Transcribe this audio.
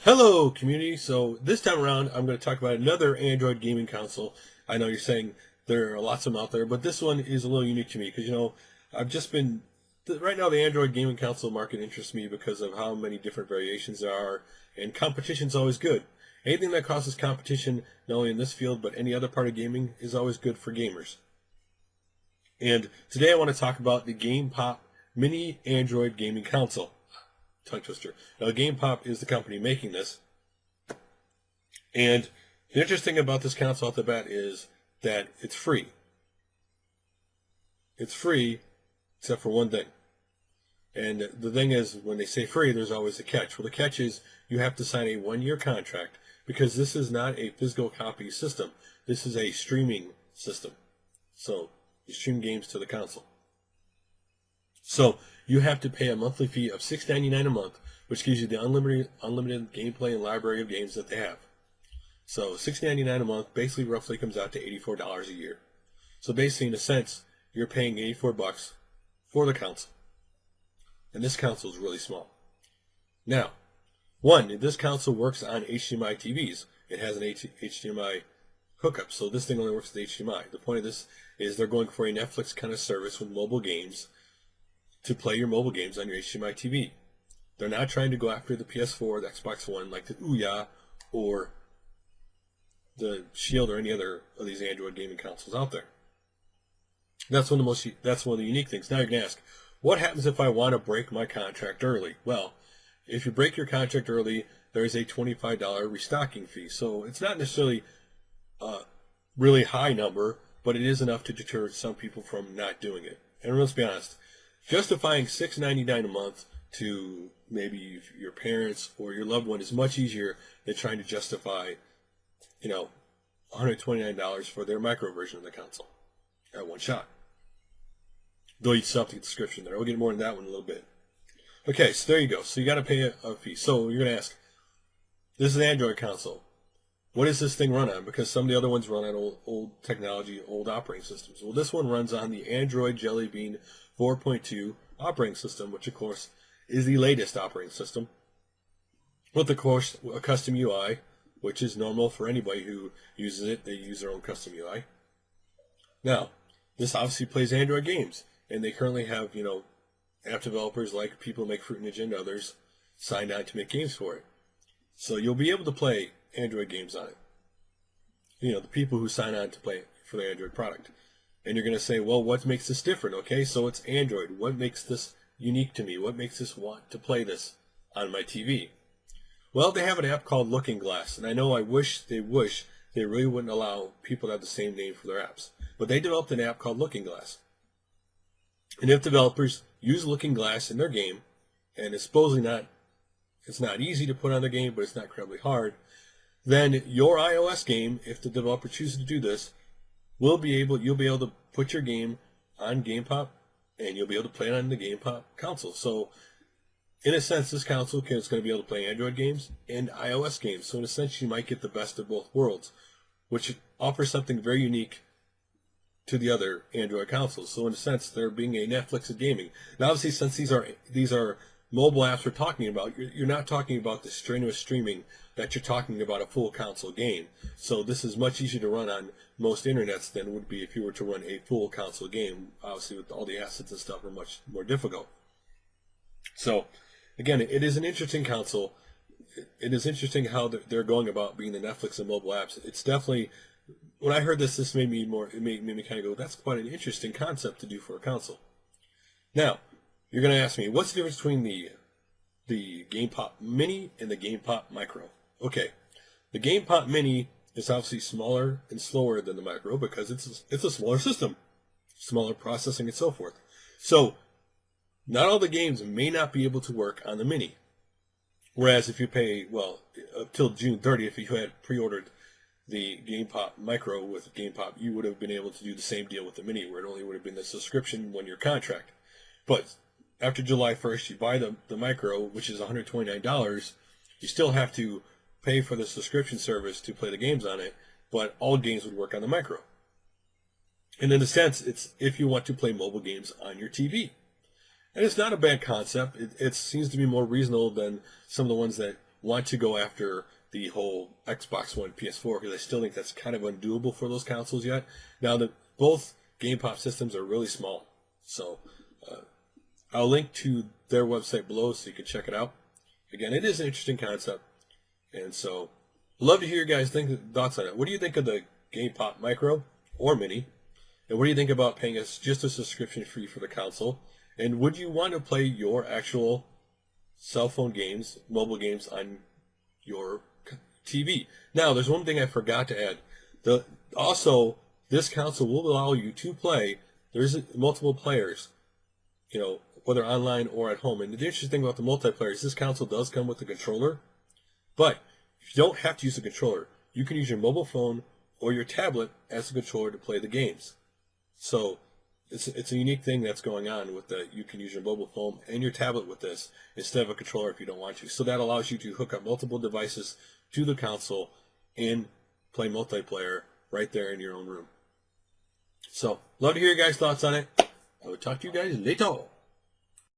Hello, community. So this time around, I'm going to talk about another Android gaming console. I know you're saying there are lots of them out there, but this one is a little unique to me because, I've just been, right now the Android gaming console market interests me because of how many different variations there are, and competition's always good. Anything that causes competition, not only in this field, but any other part of gaming, is always good for gamers. And today I want to talk about the GamePop Mini Android Gaming Console. Tongue twister. Now, GamePop is the company making this, and the interesting about this console off the bat is that it's free. It's free, except for one thing. And the thing is, when they say free, there's always a catch. Well, the catch is you have to sign a one-year contract because this is not a physical copy system. This is a streaming system. So you stream games to the console. So you have to pay a monthly fee of $6.99 a month, which gives you the unlimited gameplay and library of games that they have. So $6.99 a month basically roughly comes out to $84 a year. So basically, in a sense, you're paying $84 for the console. And this console is really small. Now, this console works on HDMI TVs. It has an HDMI hookup, so this thing only works with HDMI. The point of this is they're going for a Netflix kind of service with mobile games to play your mobile games on your HDMI TV. They're not trying to go after the PS4, the Xbox One, like the Ouya or the Shield or any other of these Android gaming consoles out there. That's one of the unique things. Now you're gonna ask, what happens if I want to break my contract early? Well, if you break your contract early, there is a $25 restocking fee. So it's not necessarily a really high number, but it is enough to deter some people from not doing it. And let's be honest, justifying $6.99 a month to maybe your parents or your loved one is much easier than trying to justify, $129 for their micro version of the console at one shot. Though you still have to get the description there. We'll get more into that one in a little bit. Okay, so there you go. So you got to pay a fee. So you're going to ask, this is an Android console. What does this thing run on? Because some of the other ones run on old technology, old operating systems. Well, this one runs on the Android Jelly Bean 4.2 operating system, which of course is the latest operating system, with of course a custom UI, which is normal for anybody who uses it. They use their own custom UI. Now, this obviously plays Android games, and they currently have, app developers like people who make Fruit Ninja and others signed on to make games for it. So you'll be able to play Android games on it. The people who sign on to play for the Android product. And you're going to say, well, what makes this different? Okay, so it's Android. What makes this unique to me? What makes this want to play this on my TV? Well, they have an app called Looking Glass, and I know I wish they really wouldn't allow people to have the same name for their apps. But they developed an app called Looking Glass. And if developers use Looking Glass in their game, and it's not easy to put on their game, but it's not incredibly hard, then your iOS game, if the developer chooses to do this, you'll be able to put your game on GamePop, and you'll be able to play it on the GamePop console. So, in a sense, this console is going to be able to play Android games and iOS games. So, in a sense, you might get the best of both worlds, which offers something very unique to the other Android consoles. So, in a sense, they're being a Netflix of gaming. Now, obviously, since these are mobile apps we're talking about, you're not talking about the strenuous streaming that you're talking about a full console game. So this is much easier to run on most internets than it would be if you were to run a full console game. Obviously, with all the assets and stuff, are much more difficult. So, again, it is an interesting console. It is interesting how they're going about being the Netflix of mobile apps. It's definitely, when I heard this made me kind of go, that's quite an interesting concept to do for a console. Now, you're going to ask me, what's the difference between the GamePop Mini and the GamePop Micro? Okay, the GamePop Mini is obviously smaller and slower than the Micro because it's a smaller system, smaller processing and so forth. So, not all the games may not be able to work on the Mini. Whereas if you pay, up till June 30th, if you had pre-ordered the GamePop Micro with GamePop, you would have been able to do the same deal with the Mini, where it only would have been the subscription 1-year contract. But after July 1st, you buy the Micro, which is $129. You still have to pay for the subscription service to play the games on it, but all games would work on the Micro. And in a sense, it's if you want to play mobile games on your TV. And it's not a bad concept. It seems to be more reasonable than some of the ones that want to go after the whole Xbox One, PS4, because I still think that's kind of undoable for those consoles yet. Now, both GamePop systems are really small, so I'll link to their website below so you can check it out. Again, it is an interesting concept, and so I'd love to hear your guys' thoughts on it. What do you think of the GamePop Micro or Mini? And what do you think about paying us just a subscription fee for the console? And would you want to play your actual cell phone games, mobile games on your TV? Now, there's one thing I forgot to add. Also, this console will allow you to play. There's multiple players, whether online or at home. And the interesting thing about the multiplayer is this console does come with a controller, but you don't have to use a controller. You can use your mobile phone or your tablet as a controller to play the games. So it's a unique thing that's going on with you can use your mobile phone and your tablet with this instead of a controller if you don't want to. So that allows you to hook up multiple devices to the console and play multiplayer right there in your own room. So, love to hear your guys' thoughts on it. I will talk to you guys later.